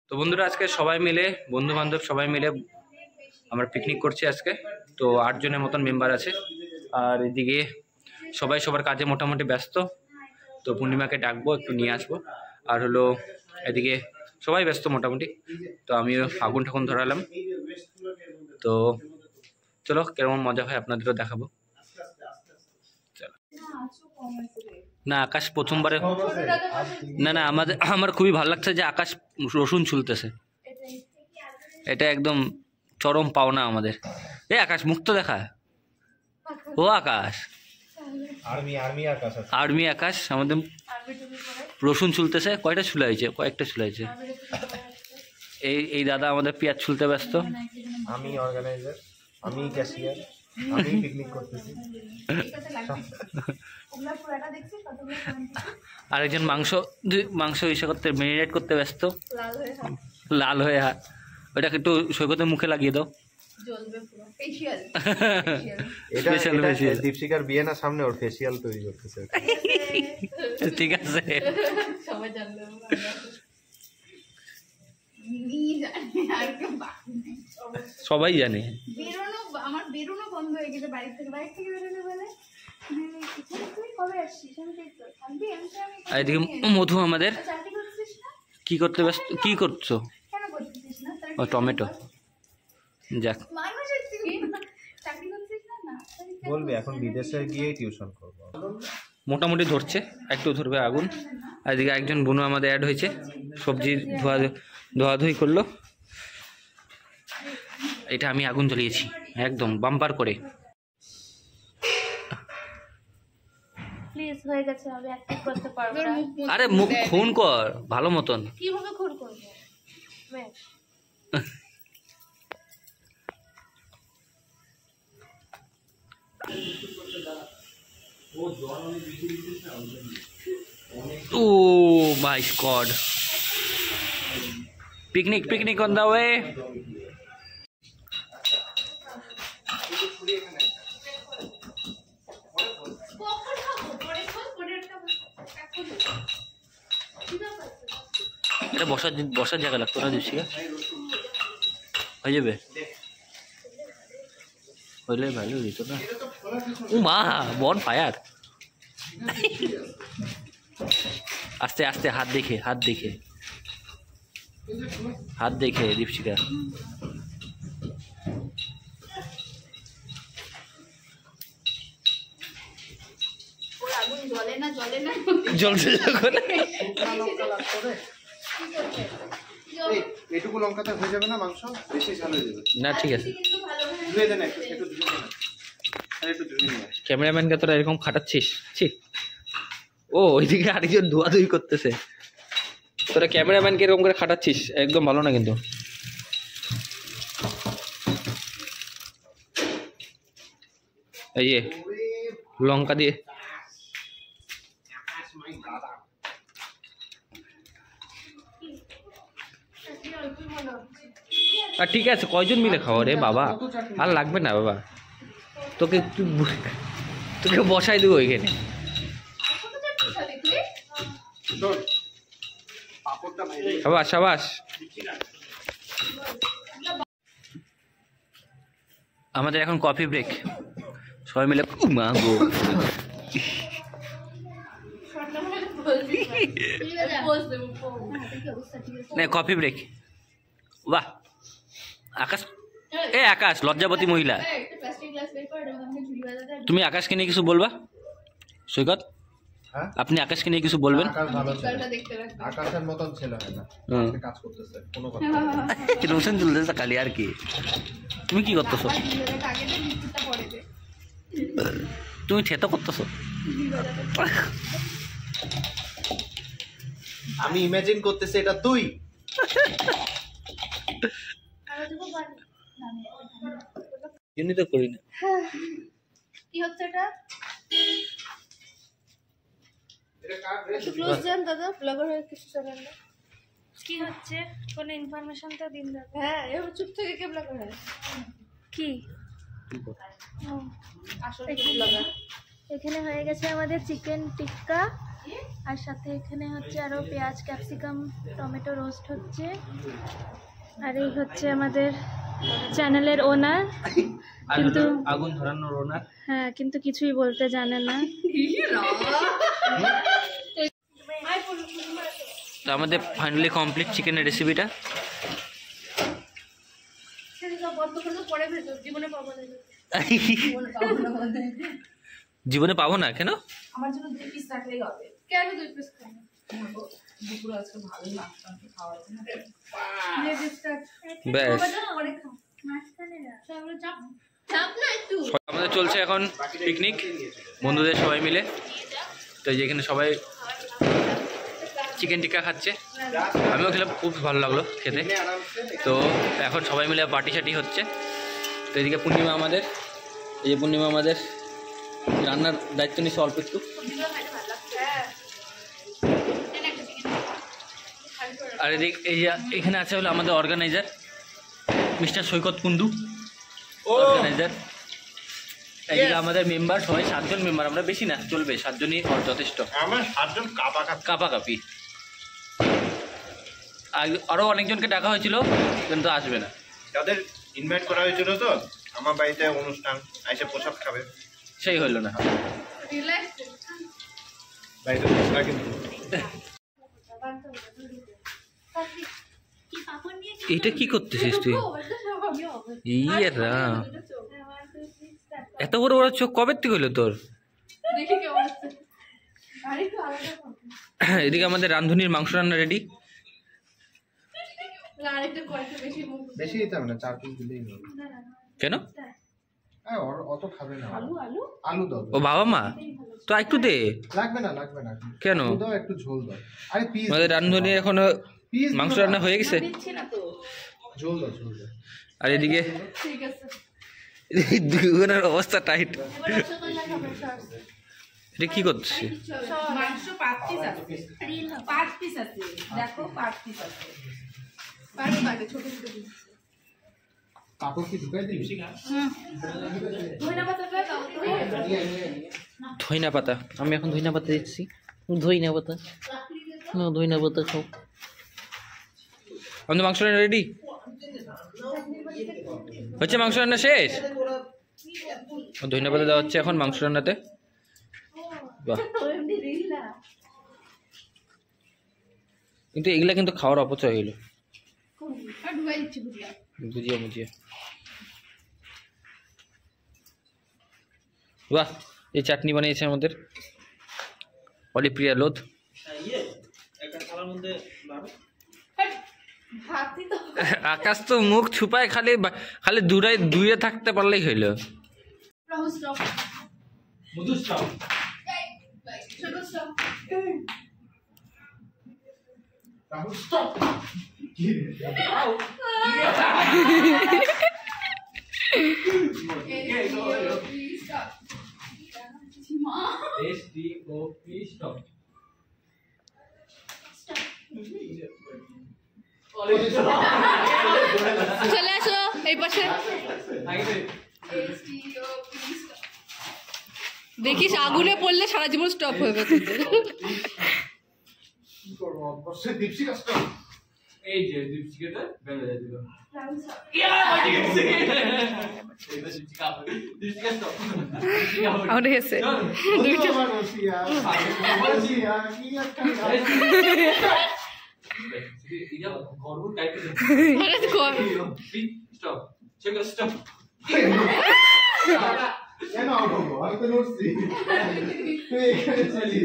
তো বন্ধুরা আজকে সবাই মিলে বন্ধু বান্ধব সবাই মিলে আমরা পিকনিক করছি আজকে। তো 8 জনের মতন মেম্বার আছে, আর এদিকে সবাই সবার কাজে মোটামুটি ব্যস্ত। তো পূর্ণিমাকে ডাকবো, একটু নিয়ে আসবো। আর হলো এদিকে সবাই ব্যস্ত মোটামুটি। তো আমিও আগুন ঠাকুন ধরালাম। তো চলো কেমন মজা হয় আপনাদেরও দেখাবো। না আকাশ প্রথমবারে, না না আমার খুবই ভালো লাগছে যে আকাশ রসুন ছুলতেছে। এটা একদম চরম পাওনা আমাদের। এ আকাশ মুক্ত দেখা, ও আকাশ আর্মি আকাশ আমাদের রসুন ছুলতেছে। কয়টা ছুলা হয়েছে? কয়েকটা ছুলা হয়েছে। এই দাদা আমাদের পেঁয়াজ ছুলতে ব্যস্ত। আমি অর্গানাইজার, আমি ক্যাশিয়ার, আমি পিকনিক করতেছি। আরেকজন মাংস ইসে করতে, মেরিনেট করতে ব্যস্ত, লাল হয়ে। ওটাকে একটু সৈকতের মুখে লাগিয়ে দাও। দীপশিকার বিয়ে না সামনে, ওর ফেসিয়াল তৈরি করতেছে। ঠিক আছে, সবাই জানে। আমার বেরোনো বন্ধ হয়ে গেছে বাড়ি থেকে বেরোলে বলে এদিকে মধু আমাদের কি করতে ব্যস্ত। কি করছো? ও টমেটো। যাক বলবি এখন বিদেশে গিয়ে টিউশন করবো। মোটামুটি ধরছে, একটু ধরবে আগুন। আর এদিকে একজন বোনও আমাদের অ্যাড হয়েছে, সবজি ধোয়াধুয়ি করলো। এটা আমি আগুন জ্বালিয়েছি একদম বাম্পার করে। প্লিজ হয়ে গেছে, আমি অ্যাক্টিভ করতে পারবো না। আরে মুখ খুন কর ভালো মতন। কিভাবে খুন করব? Oh my god, picnic on the way. এটা বসার জায়গা লাগতো না দীপশিকা? হয়ে যাবে, হইলে ভালো দিত না। ও মা, বন ফায়ার। আস্তে আস্তে, হাত দেখে দীপশিকা। জ্বলছে যখন এটুকু লঙ্কাতে হয়ে যাবে না মাংস? বেশি ঝাল হয়ে যাবে না। ঠিক আছে, ধুয়ে দেন একটু ধুয়ে দেন। ক্যামেরাম্যানকে তোরা এরকম খাটাচ্ছিস? ছি। ও ওইদিকে আরেকজন ধোয়াধুয়ি করতেছে, তোরা ক্যামেরাম্যানকে এরকম করে খাটাচ্ছিস, একদম ভালো না কিন্তু। এই যে লঙ্কা দিয়ে আর ঠিক আছে, কয়জন মিলে খাওয়া রে বাবা? আর লাগবে না বাবা, তোকে বসাই দেবো ওইখানে। সাবাস। আমাদের এখন কফি ব্রেক, সবাই মিলে মাগো না কফি ব্রেক। বাহ আকাশ, আকাশ লজ্জাবতী মহিলা। তুমি আকাশকে নিয়ে কিছু বলবা? সৈকত, আপনি আকাশকে নিয়ে কিছু বলবেন? আকাশের মতন ছেলে হয় না, কাজ করতেছে কোনো কথা রোশন চলতেছে খালি আর কি। তুমি কি করতেছো? তুমি থেতো করতেছো। আমি ইমাজিন করতেছি এটা তুই। এমনি তো করি না। কি হচ্ছে এটা? ক্লোজ দেন দাদা, ব্লগার হয়ে কিছু জানেন না। কি হচ্ছে কোন ইনফরমেশনটা দিন দাদা। হ্যাঁ এবার চুপ থেকে কে ব্লগার হয়? কি আসলে ব্লগার। এখানে হয়ে গেছে আমাদের চিকেন টিক্কা আর সাথে এখানে হচ্ছে আরো পেঁয়াজ ক্যাপসিকাম টমেটো রোস্ট হচ্ছে। আর এই হচ্ছে আমাদের চ্যানেলের ওনার, কিন্তু আগুন ধরানোর ওনার। হ্যাঁ, কিন্তু কিছুই বলতে জানে না। তো আমাদের ফাইনালি কমপ্লিট চিকেনের রেসিপিটা। জীবনে পাবো না কেন? আমার জন্য 2 পিস রাখলেই হবে। কেন 2 পিস খাবো? দুপুরে আজকে ভালোই লাগতো আমাকে খাওয়ার জন্য। ব্যাস আমাদের চলছে এখন পিকনিক বন্ধুদের সবাই মিলে। তো যেখানে সবাই চিকেন টিক্কা খাচ্ছে, আমিও খেলাম, খুব ভালো লাগলো খেতে। তো এখন সবাই মিলে পার্টি শাটি হচ্ছে। তো এদিকে পূর্ণিমা আমাদের, এই যে পূর্ণিমা আমাদের রান্নার দায়িত্ব নিচ্ছে অল্প একটু। আর এদিকে এই যে এখানে আছে হলো আমাদের অর্গানাইজার মিস্টার সৈকত কুন্ডু, অর্গানাইজার। এদিকে আমাদের মেম্বার সবাই 7 জন মেম্বার, আমরা বেশি না, চলবে 7 জনই যথেষ্ট। আমরা 7 জন কাপাকাপি। আরও অনেকজনকে ডাকা হয়েছিল কিন্তু আসবে না। তাদের ইনভাইট করা হয়েছিল, তো আমার বাড়িতে অনুষ্ঠান, আইসে প্রসাদ খাবে, সেই হলো না। বাড়িতে কিন্তু এইটা কি করতেছিস তুই? ইয়েরা এত বড় বড় চোখ কবে থেকে হলো তোর? এদিকে আমাদের রাঁধুনির মাংস রান্না রেডি। বেশি দিতে হবে না, 4 পিস দিলেই হবে। কেন? অত খাবে না। আলু দাও। ও বাবা মা, তো একটু দে। লাগবে না কেন? আলু দাও, একটু ঝোল দাও। আরে পিস আমাদের রাঁধুনি এখনো মাংস রান্না হয়ে গেছে, ঝোল দাও। আর এদিকে দুজনের অবস্থা টাইট। এটা কি করছিস? মাংস 5 পিস আছে। 5 পিস আছে, দেখো 5 পিস আছে। পারে ছোট ছোট পিস। কাপড় কি ঢুকাই দিবি? ধইনা পাতা, আমি এখন ধইনা পাতা দিচ্ছি। ধইনা পাতা খাও। আমাদের মাংস রান্না রেডি হচ্ছে, মাংস রান্না শেষ। ধইনা পাতা দেওয়া হচ্ছে এখন মাংস রান্নাতে। বাহ, কিন্তু এগুলা কিন্তু খাওয়ার অপচয় হইলো। বুঝিয়ে বাহ, এই চাটনি বানিয়েছে আমাদের অলিপ্রিয়া লোধ। আকাশ তো মুখ ছুপায়, খালি দূরে থাকতে পারলেই হইল। চলে আসো এই পাশে, দেখিস আগুনে পড়লে সারা জীবন স্টপ হয়ে যাবে। এই যে দীপশিকাটা বেলে দিল। আমাদের হেসে কেন আমি তো নড়ছি, তুই এখানে চলি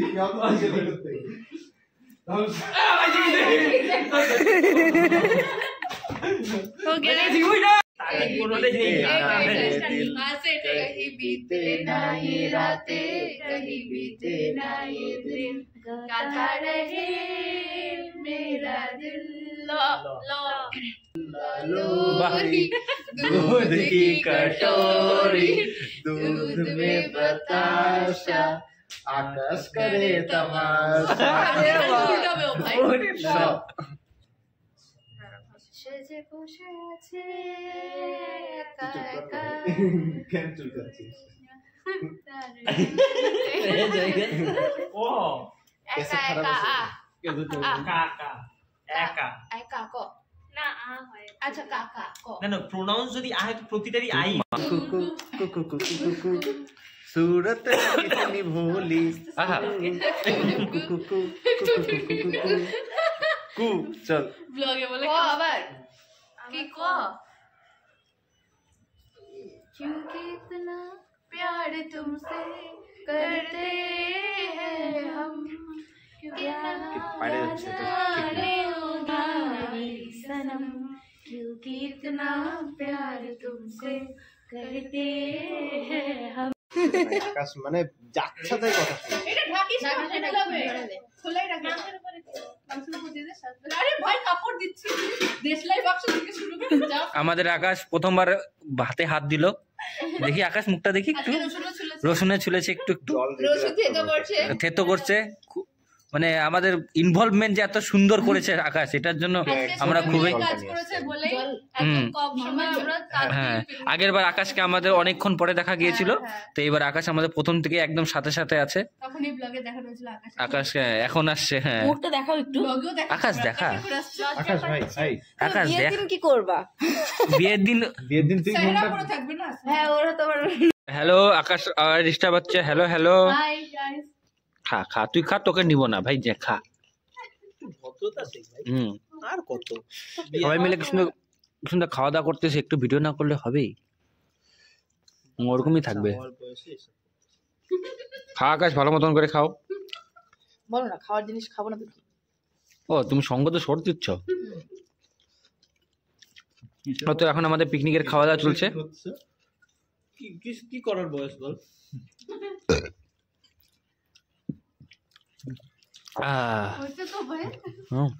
कहीं बीते ना ये रातें, कहीं बीते ना ये दिन, गाता रहे मेरा दिल। लोरी दूध की कटोरी, दूध में बताशा, आकाश करे तमाशा। সেজে বসে আছে একা কেন চুলকাচ্ছিস? कैसे खराब है একা ক না আ হয় আচ্ছা কাকা ক না না প্রোনাউন্স যদি আয় তো প্রতিটারই আই सूरत कितनी भोली আহা कू चल ব্লগে বলে ক আবার কি ক क्योंकि इतना प्यार तुमसे करते हैं हम पाड़े अच्छे तो सनम क्योंकि इतना प्यार तुमसे करते हैं हम আকাশ মানে যাচ্ছে তাই কথা শুনে এটা ঢাকিস না এটা লাগবে খোলাই রাখ মাংসের উপর দিয়ে দে আরে ভাই কাপড় দিচ্ছি দেশলাই বাক্স থেকে শুরু করে যাও আমাদের আকাশ প্রথমবার হাতে হাত দিল দেখি আকাশ মুখটা দেখি একটু আজকে রসুন ছিল রসুনে ছুলেছে একটু একটু জল দিতে রসুন থেকে পড়ছে থেতো করছে মানে আমাদের ইনভলভমেন্ট যে এত সুন্দর করেছে আকাশ এটার জন্য আমরা খুবই কাজ করেছে বলেই হুম। একদম কম সময় আমরা কাজ হ্যাঁ আগের বার আকাশকে আমাদের অনেকক্ষণ পরে দেখা গিয়েছিল তো এবার আকাশ আমাদের প্রথম থেকে একদম সাথে সাথে আছে তখন এই ব্লগে দেখানো হয়েছিল আকাশ আকাশ এখন আসছে হ্যাঁ মুখটা দেখাও একটু ব্লগেও দেখা আকাশ দেখা আকাশ ভাই ভাই আকাশ বিয়ের দেখ দিন কি করবা? বিয়ের দিন বিয়ের দিন তুই সাইরা ঘুমটা পড়ে থাকবে না হ্যাঁ ওরা তো আবার হ্যালো আকাশ ডিস্টার্ব হচ্ছে হ্যালো হ্যালো হাই গাইস খা খা তুই খা তোকে নিব না ভাই যে খা ভদ্রতা শিখ ভাই হুম আর কত সবাই মিলে কি সুন্দর কি সুন্দর খাওয়া দাওয়া করতেছে একটু ভিডিও না করলে হবে ওরকমই থাকবে আমার বয়সে এসব। খা আকাশ ভালো মতন করে খাও বলো না খাওয়ার জিনিস খাবো না তো কি? ও তুমি সঙ্গ তো সর দিচ্ছ তো এখন আমাদের পিকনিকের খাওয়া দাওয়া চলছে হচ্ছে কি কি- কি করার বয়স বল আহ হইছে তো ভাই হুম।